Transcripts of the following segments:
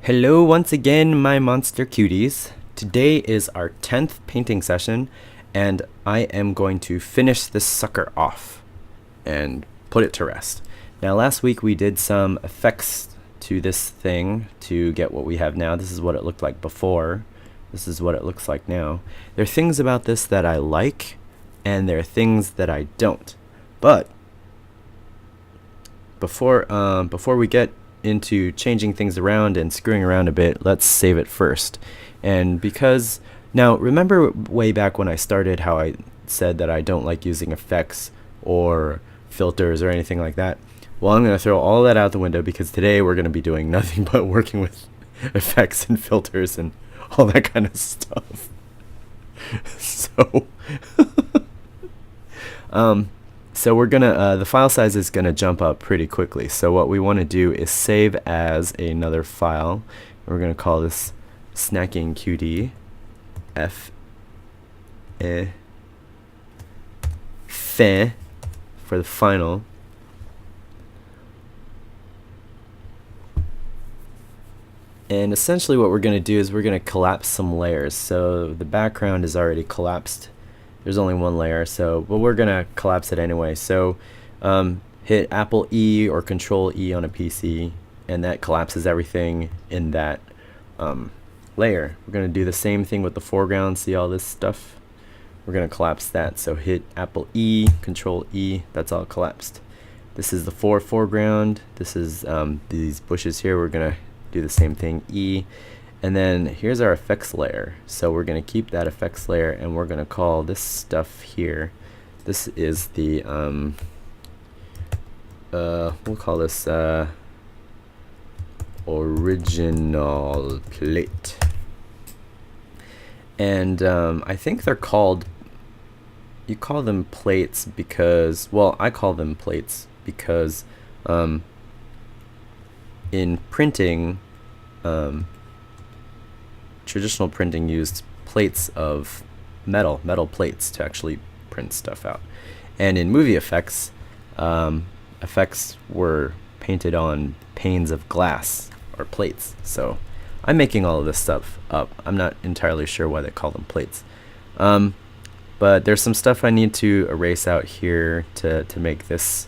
Hello once again, my monster cuties. Today is our 10th painting session, and I am going to finish this sucker off and put it to rest. Now, last week we did some effects to this thing to get what we have now. This is what it looked like before. This is what it looks like now. There are things about this that I like, and there are things that I don't. But before we get into changing things around and screwing around a bit, let's save it first. And because now, remember way back when I started how I said that I don't like using effects or filters or anything like that? Well, I'm going to throw all that out the window because today we're going to be doing nothing but working with effects and filters and all that kind of stuff. So we're gonna the file size is gonna jump up pretty quickly. So what we want to do is save as another file. We're gonna call this snacking Cutie f fin for the final. And essentially what we're going to do is we're going to collapse some layers. So the background is already collapsed. There's only one layer, but we're going to collapse it anyway. So hit Apple E or Control E on a PC, and that collapses everything in that layer. We're going to do the same thing with the foreground. See all this stuff? We're going to collapse that. So hit Apple E, Control E, that's all collapsed. This is the foreground. This is these bushes here. We're going to do the same thing, E, and then here's our effects layer. So we're going to keep that effects layer, and we're going to call this stuff here, this is the we'll call this original plate. And I think they're called, you call them plates because, well, I call them plates because in printing, traditional printing used plates of metal plates to actually print stuff out. And in movie effects, effects were painted on panes of glass or plates. So I'm making all of this stuff up. I'm not entirely sure why they call them plates. But there's some stuff I need to erase out here to make this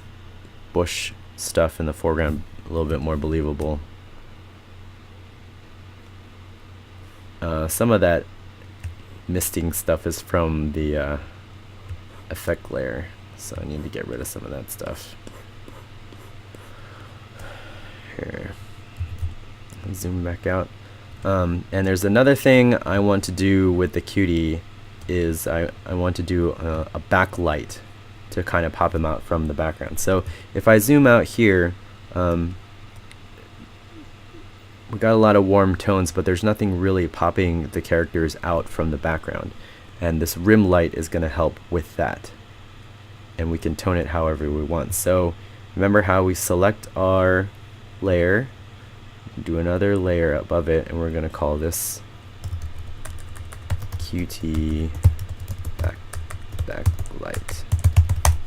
bush stuff in the foreground a little bit more believable. Some of that misting stuff is from the effect layer, so I need to get rid of some of that stuff. Here, zoom back out. And there's another thing I want to do with the Cutie is I want to do a backlight to kind of pop him out from the background. So if I zoom out here, we got a lot of warm tones, but there's nothing really popping the characters out from the background. And this rim light is going to help with that. And we can tone it however we want. So remember how we select our layer, do another layer above it, and we're going to call this Cutie backlight.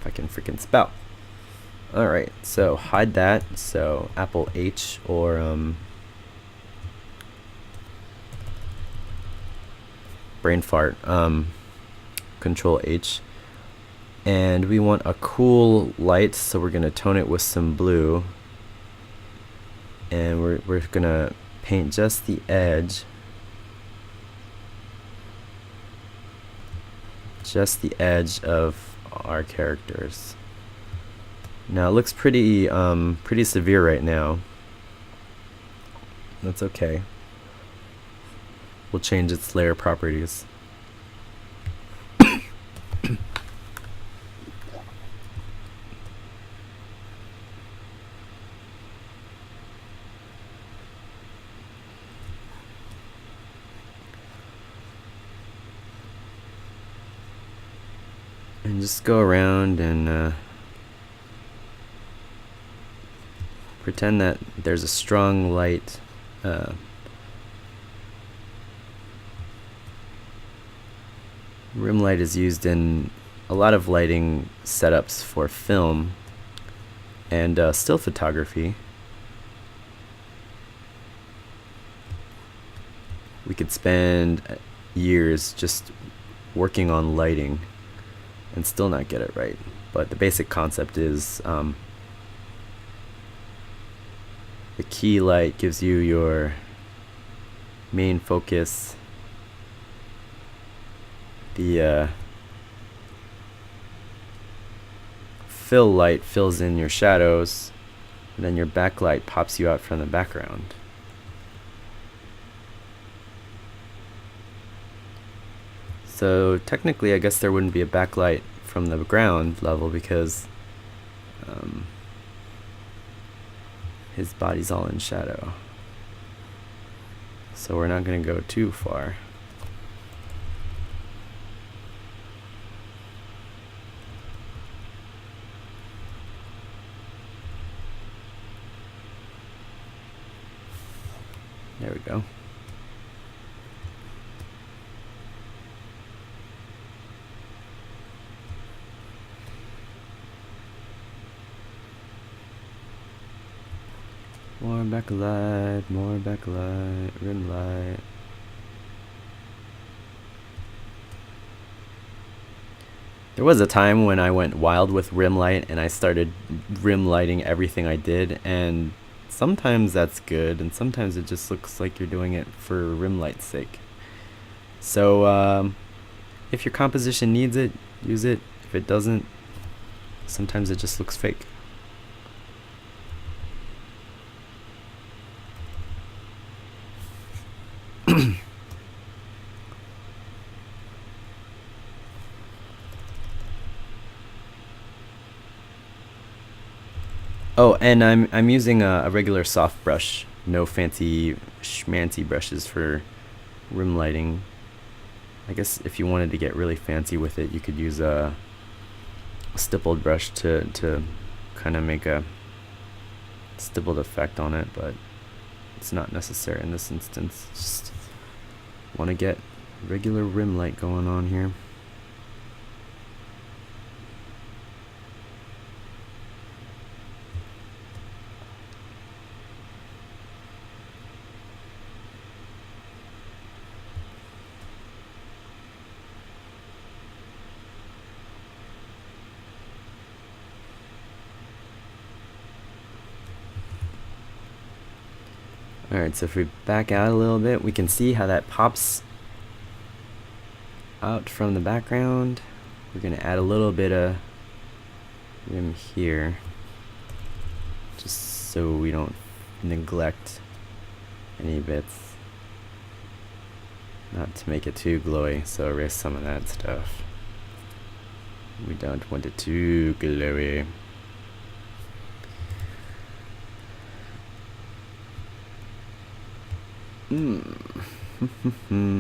If I can freaking spell. Alright, so hide that. So Apple H or brain fart, Control H, and we want a cool light, so we're gonna tone it with some blue, and we're gonna paint just the edge, of our characters. Now it looks pretty severe right now. That's okay. We'll change its layer properties. And just go around and pretend that there's a strong light rim light is used in a lot of lighting setups for film and still photography. we could spend years just working on lighting and still not get it right. But the basic concept is the key light gives you your main focus. The fill light fills in your shadows, and then your backlight pops you out from the background. So technically I guess there wouldn't be a backlight from the ground level because his body's all in shadow. So we're not going to go too far. There we go. More backlight, rim light. There was a time when I went wild with rim light and I started rim lighting everything I did, and sometimes that's good and sometimes it just looks like you're doing it for rim light's sake. So if your composition needs it, use it. If it doesn't, sometimes it just looks fake. Oh, and I'm using a regular soft brush, no fancy schmancy brushes for rim lighting. I guess if you wanted to get really fancy with it, you could use a stippled brush to kind of make a stippled effect on it, but it's not necessary in this instance. Just want to get regular rim light going on here. Alright, so if we back out a little bit, we can see how that pops out from the background. We're going to add a little bit of rim here, just so we don't neglect any bits. Not to make it too glowy, so erase some of that stuff. We don't want it too glowy.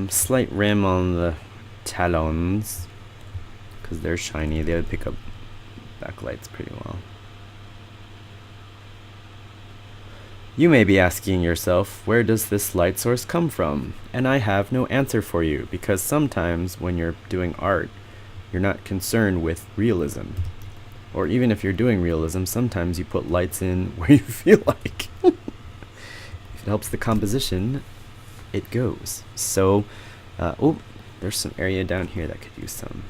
Slight rim on the talons because they're shiny. They would pick up backlights pretty well. You may be asking yourself, where does this light source come from? And I have no answer for you, because sometimes when you're doing art, you're not concerned with realism. Or even if you're doing realism, sometimes you put lights in where you feel like. If it helps the composition, it goes. So, oh, there's some area down here that could use some.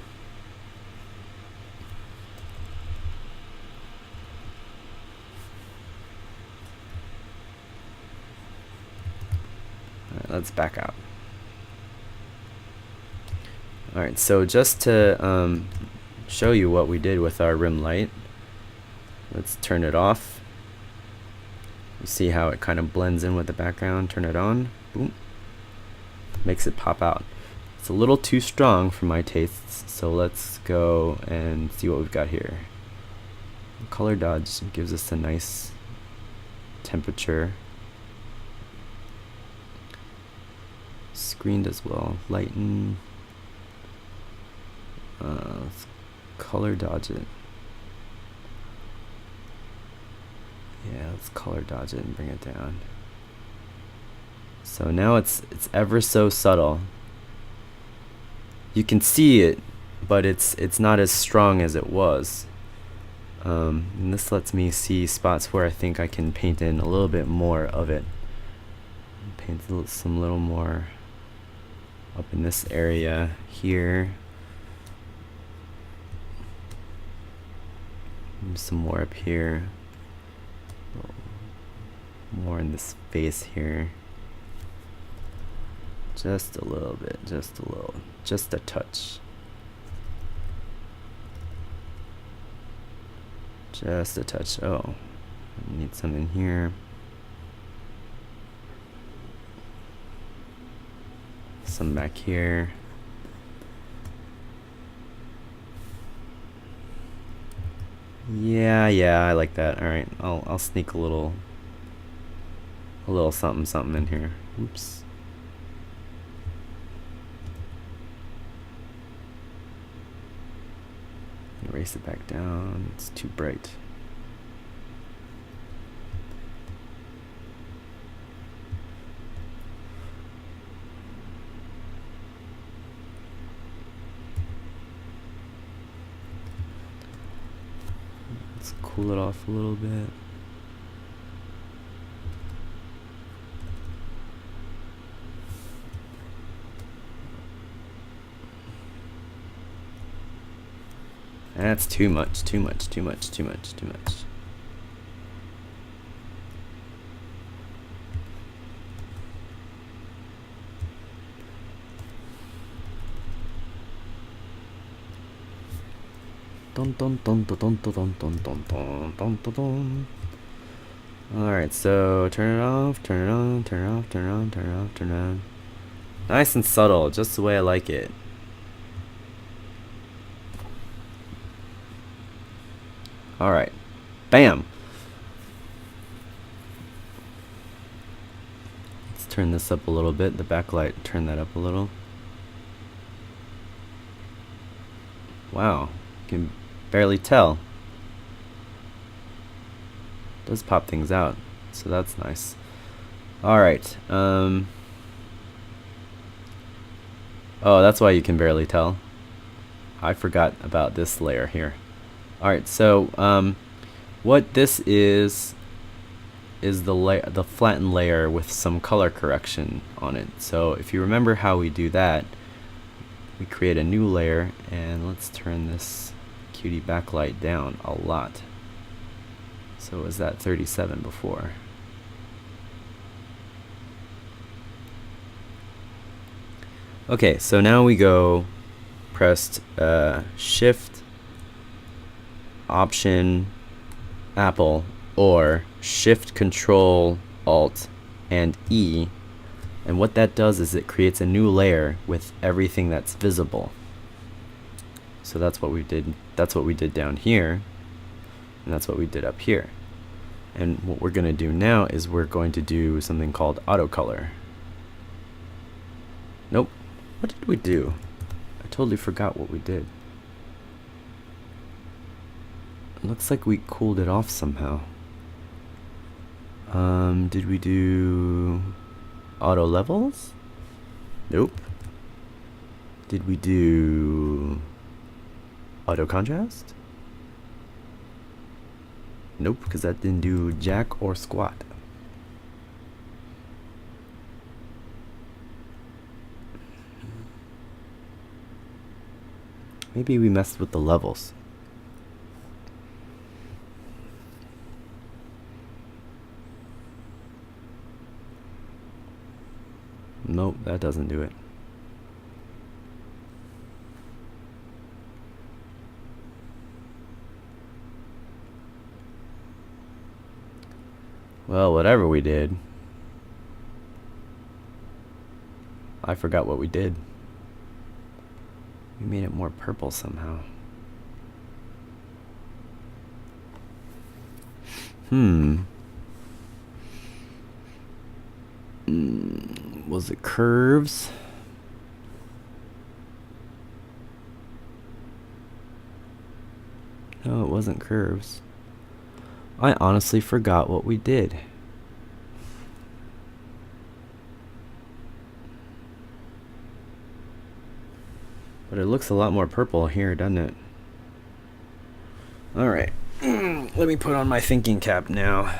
Alright, let's back out. Alright, so just to show you what we did with our rim light, let's turn it off. You see how it kind of blends in with the background. Turn it on. Boom. Makes it pop out. It's a little too strong for my tastes, so let's go and see what we've got here. Color dodge gives us a nice temperature. Screen does well. Lighten. Let's color dodge it. Yeah, let's color dodge it and bring it down. So now it's ever so subtle. You can see it, but it's not as strong as it was. And this lets me see spots where I think I can paint in a little bit more of it. Paint some little more up in this area here. Some more up here. More in this face here. Just a little bit, just a little, just a touch. Just a touch. Oh, I need some in here. Some back here. Yeah, I like that. All right, I'll sneak a little something something in here. Oops. Erase it back down. It's too bright. Let's cool it off a little bit. That's too much, too much, too much, too much, too much. Dun dun dun dun dun dun dun dun dun dun dun dun. Alright, so turn it off, turn it on, turn it off, turn it on, turn it off, turn it on. Nice and subtle, just the way I like it. Alright. Bam! Let's turn this up a little bit, the backlight, turn that up a little. Wow, you can barely tell. Does pop things out, so that's nice. Alright, oh, that's why you can barely tell. I forgot about this layer here. Alright, so what this is the flattened layer with some color correction on it. So if you remember how we do that, we create a new layer, and let's turn this Cutie backlight down a lot. So it was at 37 before. Okay, so now we go pressed Shift, Option, Apple, or Shift, Control, Alt, and E. And what that does is it creates a new layer with everything that's visible. So that's what we did. That's what we did down here, and that's what we did up here. And what we're going to do now is we're going to do something called auto color. Nope. What did we do? I totally forgot what we did. It looks like we cooled it off somehow. Did we do auto levels? Nope. Did we do auto contrast? Nope, because that didn't do jack or squat. Maybe we messed with the levels. Nope, that doesn't do it. Well, whatever we did, I forgot what we did. We made it more purple somehow. Was it curves? No, it wasn't curves. I honestly forgot what we did. But it looks a lot more purple here, doesn't it? Alright. Let me put on my thinking cap now.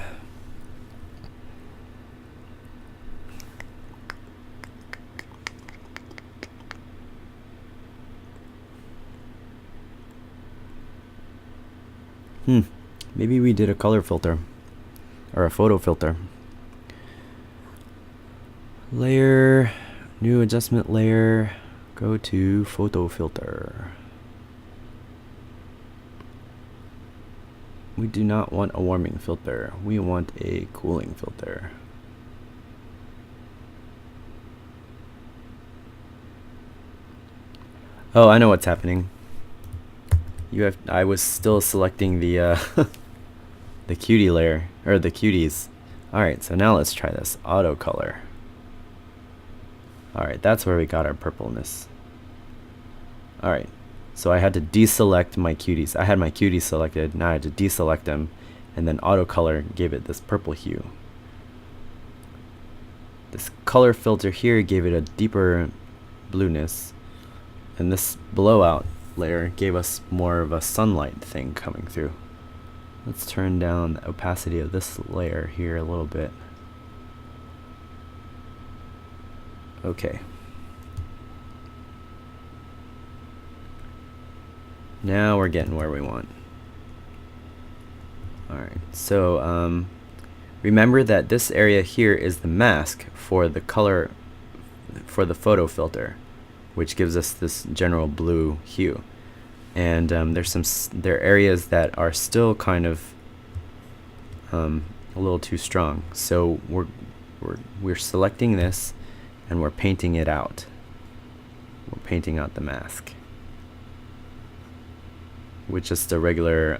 Maybe we did a color filter or a photo filter. Layer, new adjustment layer, go to photo filter. We do not want a warming filter, we want a cooling filter. Oh, I know what's happening. I was still selecting the the Cutie layer, or the cuties. Alright, so now let's try this. Auto color. Alright, that's where we got our purpleness. Alright, so I had to deselect my cuties. I had my cuties selected, now I had to deselect them, and then auto color gave it this purple hue. This color filter here gave it a deeper blueness, and this blowout layer gave us more of a sunlight thing coming through. Let's turn down the opacity of this layer here a little bit. Okay. Now we're getting where we want. Alright, so remember that this area here is the mask for the color, for the photo filter, which gives us this general blue hue. And there are areas that are still kind of a little too strong. So we're selecting this and we're painting it out. We're painting out the mask with just a regular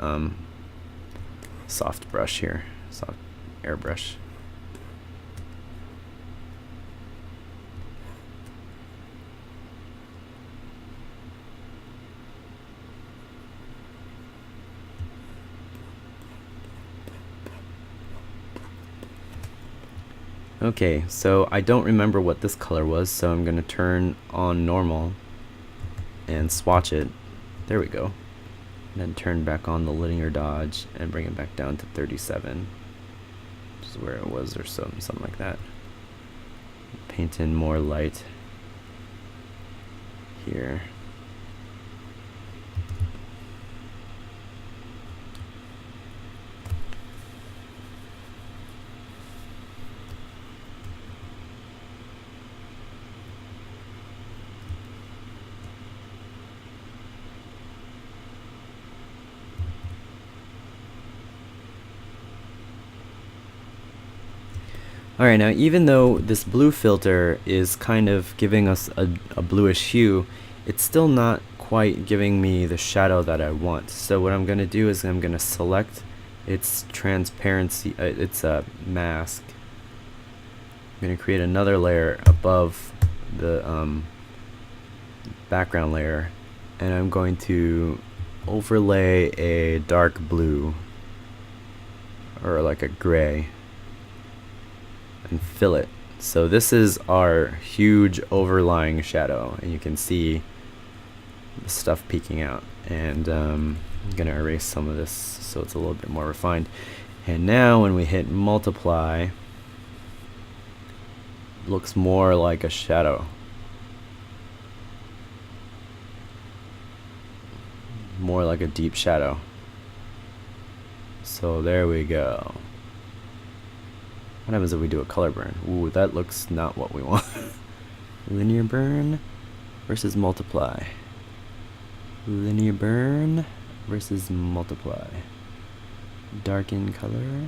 soft brush here, soft airbrush. Okay, so I don't remember what this color was, so I'm gonna turn on normal and swatch it. There we go. And then turn back on the linear dodge and bring it back down to 37, which is where it was, or something like that. Paint in more light here. Alright, now even though this blue filter is kind of giving us a bluish hue, it's still not quite giving me the shadow that I want. So what I'm going to do is I'm going to select its transparency, its mask. I'm going to create another layer above the background layer, and I'm going to overlay a dark blue, or like a gray, and fill it. So this is our huge overlying shadow, and you can see the stuff peeking out. And I'm gonna erase some of this so it's a little bit more refined. And now when we hit multiply, it looks more like a shadow, more like a deep shadow. So there we go. What happens if we do a color burn? Ooh, that looks not what we want. Linear burn versus multiply. Linear burn versus multiply. Darken color.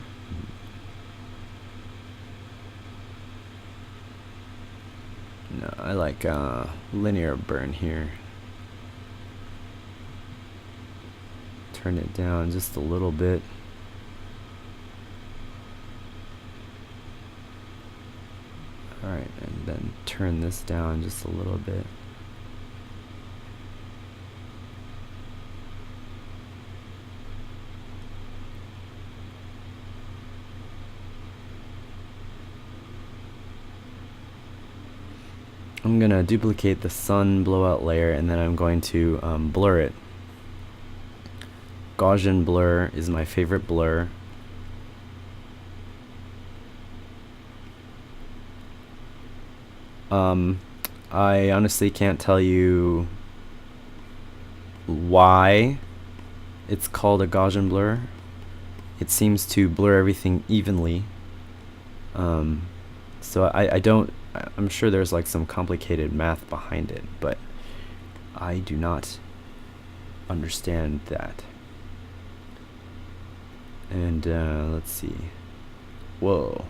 No, I like linear burn here. Turn it down just a little bit. Alright, and then turn this down just a little bit. I'm gonna duplicate the sun blowout layer, and then I'm going to blur it. Gaussian blur is my favorite blur. I honestly can't tell you why it's called a Gaussian blur, it seems to blur everything evenly. So I'm sure there's like some complicated math behind it, but I do not understand that. And let's see. Whoa,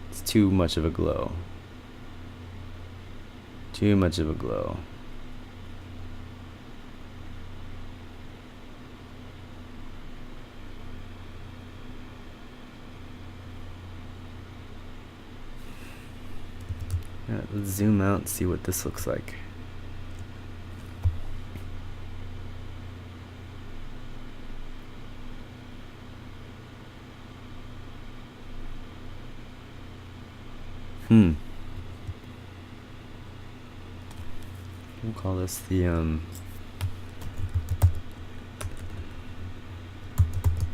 it's too much of a glow. Too much of a glow. Yeah, let's zoom out and see what this looks like. We'll call this the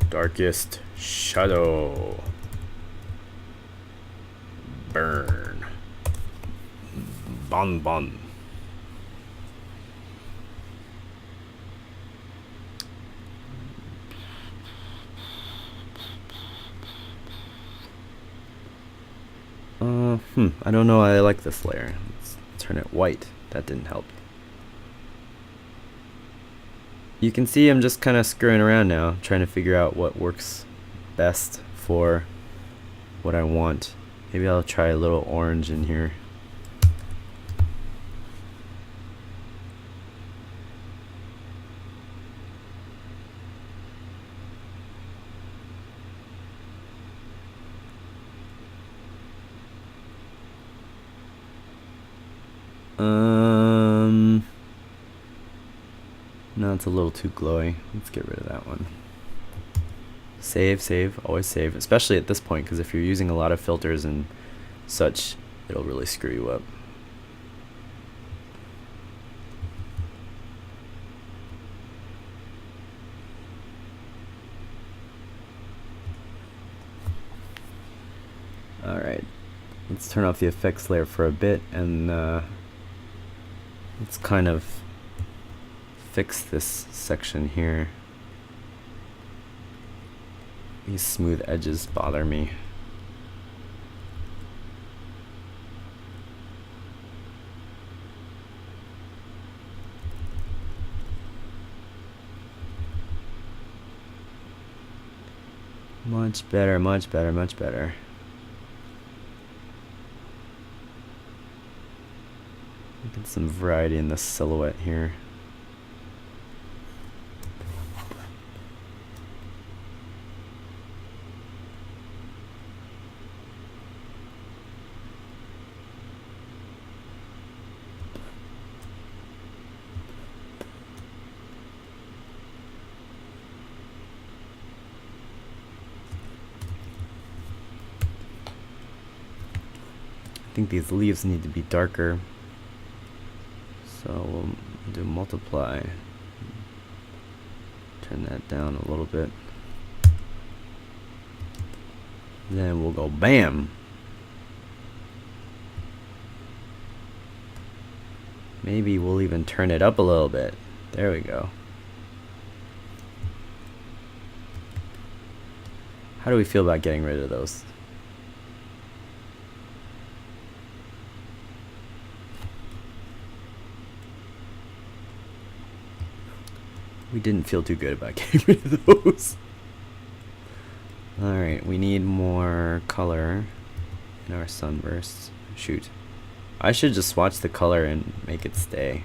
darkest shadow. Burn. Bon bon. I don't know. I like this layer. Let's turn it white. That didn't help. You can see I'm just kind of screwing around now, trying to figure out what works best for what I want. Maybe I'll try a little orange in here. No, it's a little too glowy. Let's get rid of that one. Save, always save, especially at this point, because if you're using a lot of filters and such, it'll really screw you up. Alright, let's turn off the effects layer for a bit, and let's kind of fix this section here. These smooth edges bother me. Much better, much better, much better. Get some variety in the silhouette here. I think these leaves need to be darker, so we'll do multiply, turn that down a little bit, then we'll go bam. Maybe we'll even turn it up a little bit. There we go. How do we feel about getting rid of those? We didn't feel too good about getting rid of those. Alright, we need more color in our sunbursts. Shoot. I should just swatch the color and make it stay.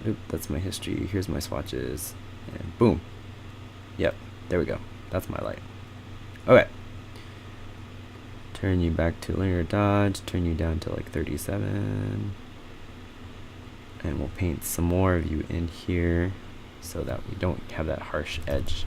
Oop, that's my history. Here's my swatches. And boom. Yep, there we go. That's my light. Okay. Turn you back to linear dodge. Turn you down to like 37. And we'll paint some more of you in here so that we don't have that harsh edge.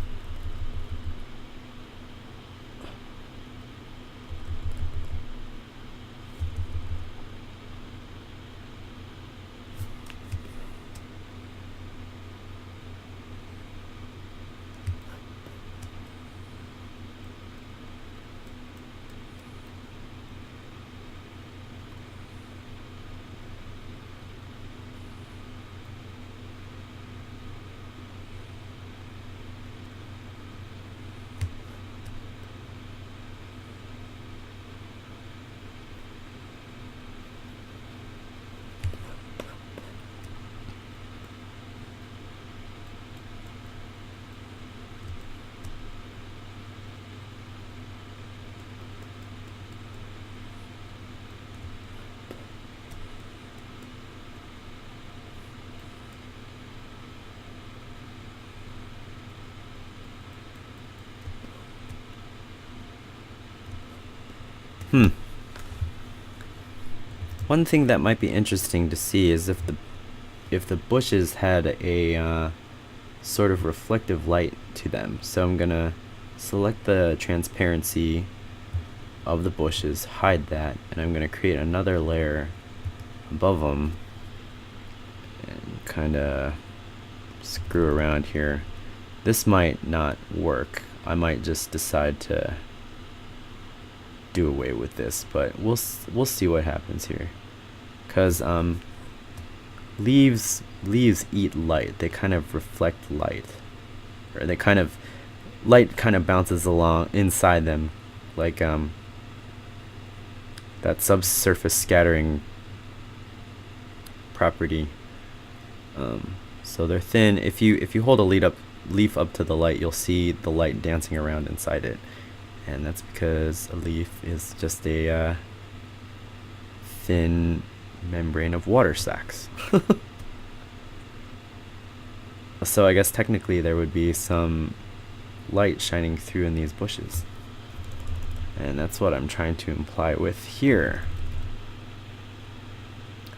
One thing that might be interesting to see is if the bushes had a sort of reflective light to them. So I'm gonna select the transparency of the bushes, hide that, and I'm gonna create another layer above them and kind of screw around here. This might not work. I might just decide to do away with this, but we'll see what happens here. Cause leaves eat light. They kind of reflect light, or they kind of light kind of bounces along inside them, like that subsurface scattering property. So they're thin. If you hold a leaf up to the light, you'll see the light dancing around inside it, and that's because a leaf is just a thin membrane of water sacs. So I guess technically there would be some light shining through in these bushes, and that's what I'm trying to imply with here,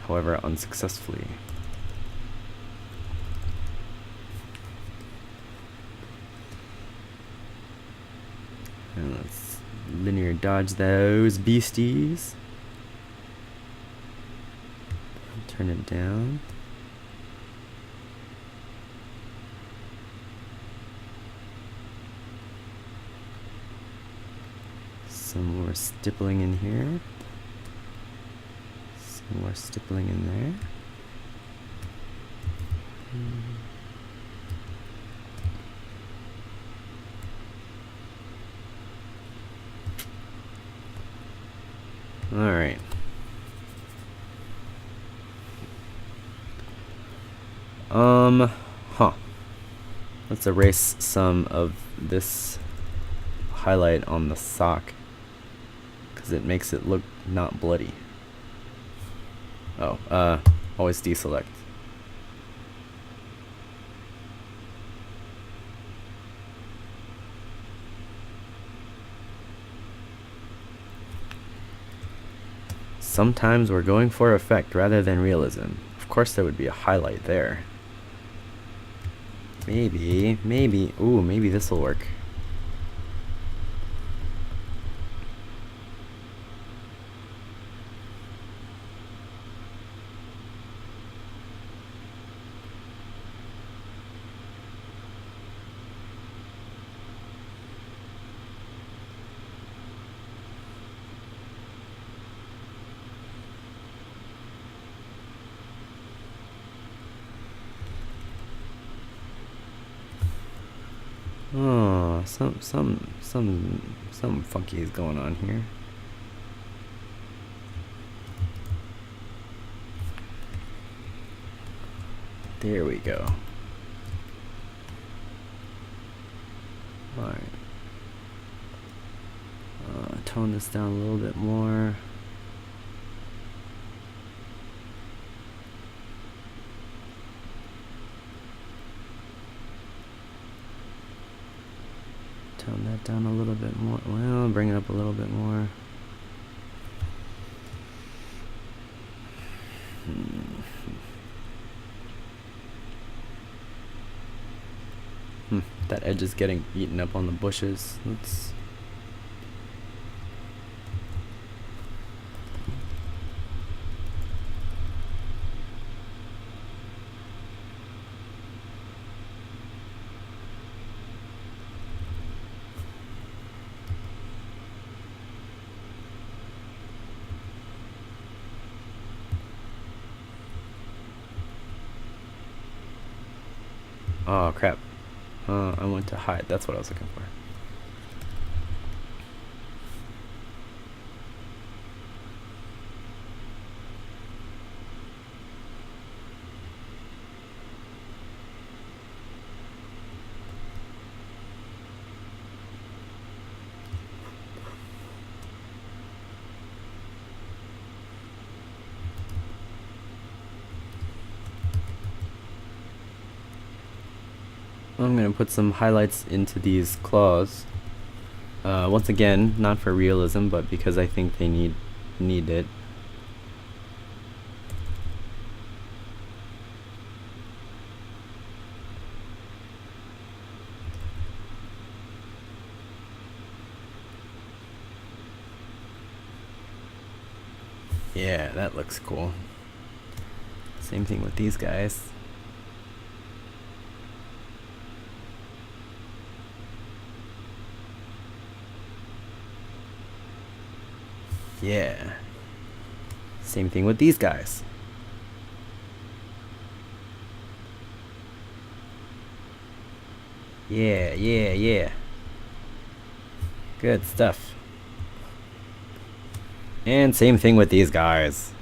however unsuccessfully. And let's linear dodge those beasties. Turn it down. Some more stippling in here. Some more stippling in there. All right. Let's erase some of this highlight on the sock, because it makes it look not bloody. Oh, always deselect. Sometimes we're going for effect rather than realism. Of course there would be a highlight there. Maybe, ooh, maybe this will work. Oh, some funky is going on here. There we go. All right. Tone this down a little bit more. Tone that down a little bit more. Well, bring it up a little bit more. That edge is getting eaten up on the bushes. Let's oh crap. I went to hide. That's what I was looking for. I'm going to put some highlights into these claws. Once again, not for realism, but because I think they need it. Yeah, that looks cool. Same thing with these guys. Yeah. Same thing with these guys. Yeah, yeah, yeah. Good stuff. And same thing with these guys.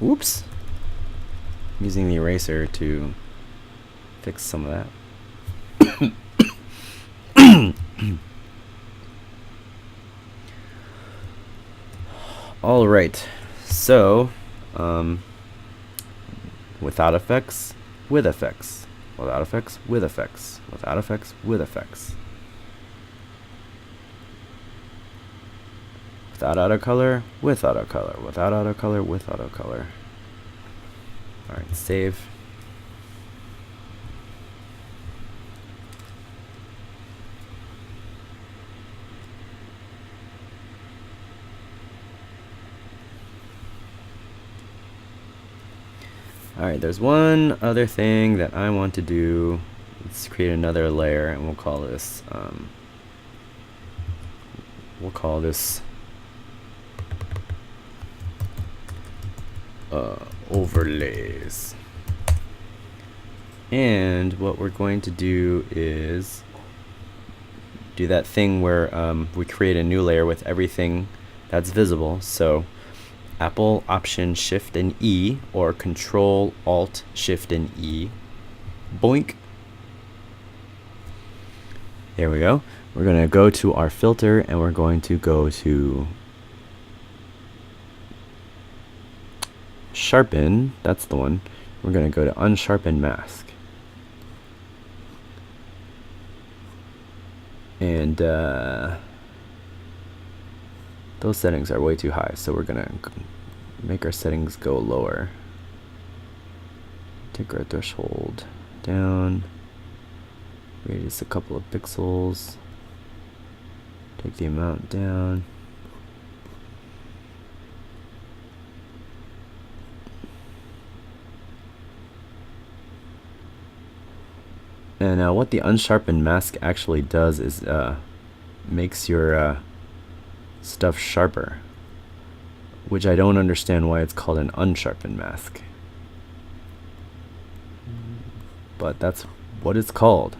Whoops. I'm using the eraser to fix some of that. All right. So, without effects, with effects. Without effects, with effects. Without effects, with effects. Without auto color, with auto color. Without auto color, with auto color. Alright, save. Alright, there's one other thing that I want to do. Let's create another layer, and we'll call this overlays. And what we're going to do is do that thing where we create a new layer with everything that's visible. So Apple Option Shift and E, or Control Alt Shift and E. Boink. There we go. We're going to go to our filter, and we're going to go to Sharpen. That's the one. We're going to go to Unsharpen Mask. And those settings are way too high, so we're gonna make our settings go lower. Take our threshold down, radius a couple of pixels, take the amount down. And what the unsharpened mask actually does is makes your stuff sharper, which I don't understand why it's called an unsharpened mask, but that's what it's called.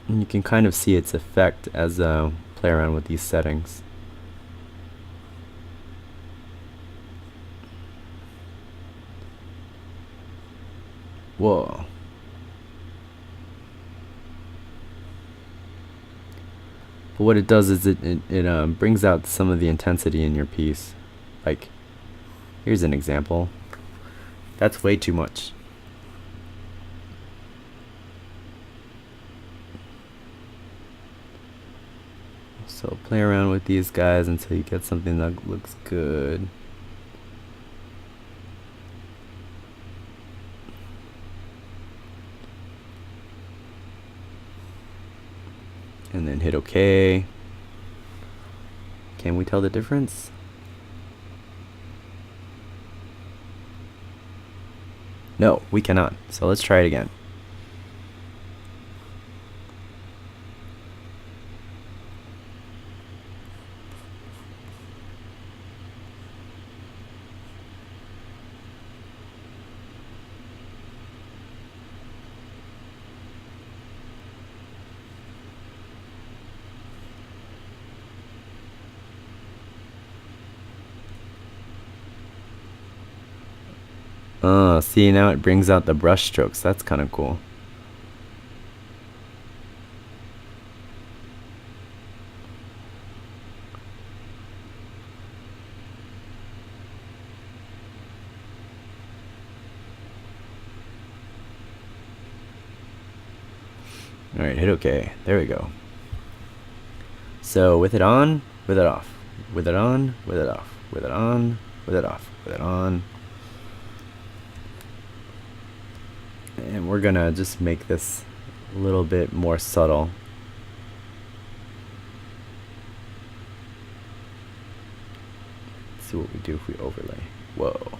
And you can kind of see its effect as play around with these settings. Whoa. But what it does is it brings out some of the intensity in your piece. Like, here's an example. That's way too much. So play around with these guys until you get something that looks good. And then hit OK. Can we tell the difference? No, we cannot. So let's try it again. See, now it brings out the brush strokes. That's kind of cool. Alright, hit OK. There we go. So with it on, with it off. With it on, with it off. With it on, with it off. With it on. And we're gonna just make this a little bit more subtle. Let's see what we do if we overlay. Whoa.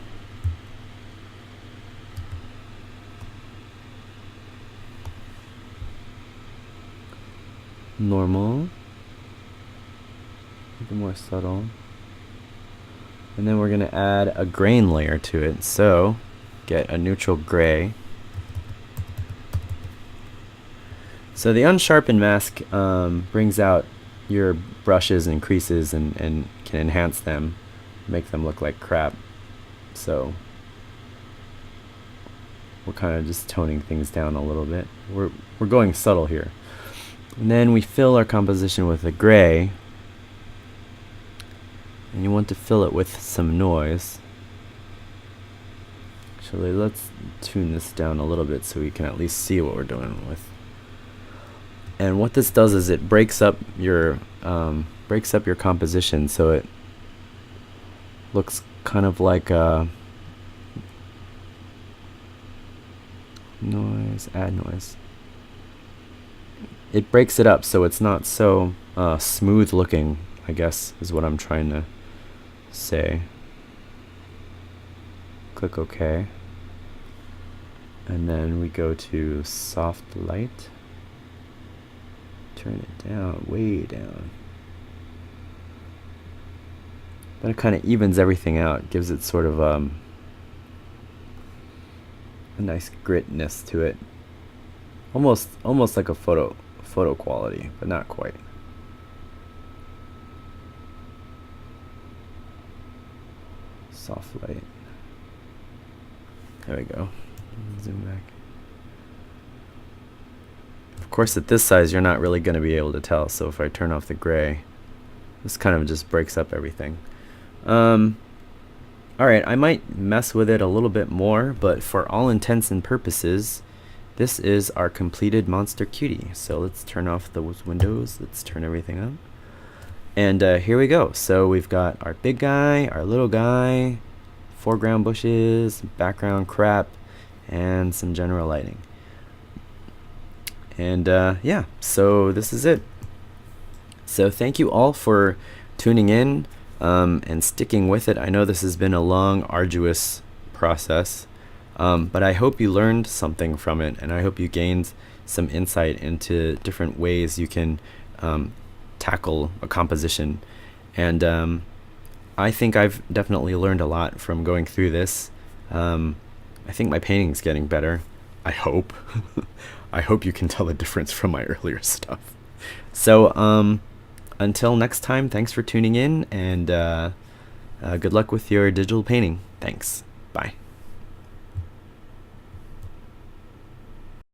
Normal. A bit more subtle. And then we're going to add a grain layer to it. So get a neutral gray. So the unsharpened mask brings out your brushes and creases and can enhance them, make them look like crap. So we're kind of just toning things down a little bit. We're going subtle here. And then we fill our composition with a gray. And you want to fill it with some noise. Actually, let's tune this down a little bit so we can at least see what we're doing with. And what this does is it breaks up your composition so it looks kind of like a noise. Add noise. It breaks it up so it's not so smooth looking, I guess, is what I'm trying to say. Click OK. And then we go to soft light. Turn it down, way down. Then it kind of evens everything out, gives it sort of a nice gritness to it. Almost like a photo quality, but not quite. Soft light. There we go. Zoom back. Of course, at this size, you're not really going to be able to tell. So if I turn off the gray, this kind of just breaks up everything. Alright, I might mess with it a little bit more, but for all intents and purposes, this is our completed monster cutie. So let's turn off those windows. Let's turn everything up. And here we go. So we've got our big guy, our little guy, foreground bushes, background crap, and some general lighting. And yeah, so this is it. So thank you all for tuning in and sticking with it. I know this has been a long, arduous process, but I hope you learned something from it, and I hope you gained some insight into different ways you can tackle a composition. And I think I've definitely learned a lot from going through this. I think my painting's getting better. I hope. I hope you can tell the difference from my earlier stuff. So until next time, thanks for tuning in, and good luck with your digital painting. Thanks. Bye.